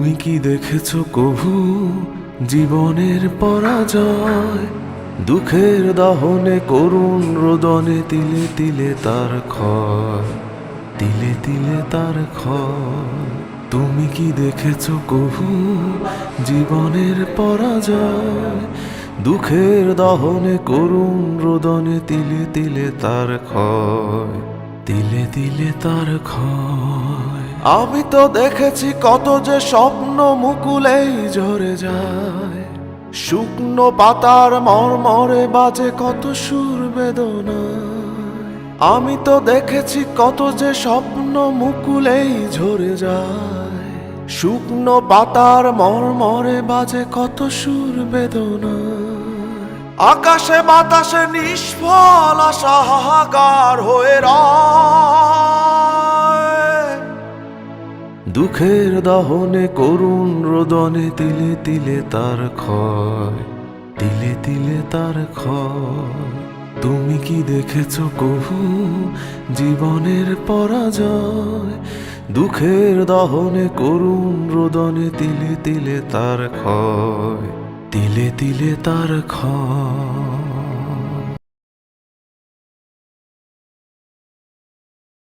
তুমি কি দেখেছো কভু জীবনের পরাজয়? দুঃখের দহনে করুণ রোদনে তিলে তিলে তার ক্ষয়, তিলে তিলে তার ক্ষয়। তুমি কি দেখেছো কভু জীবনের পরাজয়? দুঃখের দহনে করুণ রোদনে তিলে তিলে তার ক্ষয়, তিলে তিলে তার ক্ষয়। আমি তো দেখেছি কত যে স্বপ্ন মুকুলেই ঝরে যায়, শুকনো পাতার মরমরে বাজে কত সুর বেদনা। আমি তো দেখেছি কত যে স্বপ্ন মুকুলেই ঝরে যায়, শুকনো পাতার মরমরে বাজে কত সুর বেদনা। আকাশে বাতাসে নিষ্ফল আশা হাহাকার হয়ে রয়, দুঃখের দহনে করুণ রোদনে তিলে তিলে তার ক্ষয়, তিলে তিলে তার ক্ষয়। তুমি কি দেখেছো কভু জীবনের পরাজয়? দুঃখের দহনে করুণ রোদনে তিলে তিলে তার ক্ষয়, তিলে তিলে তার ক্ষয়।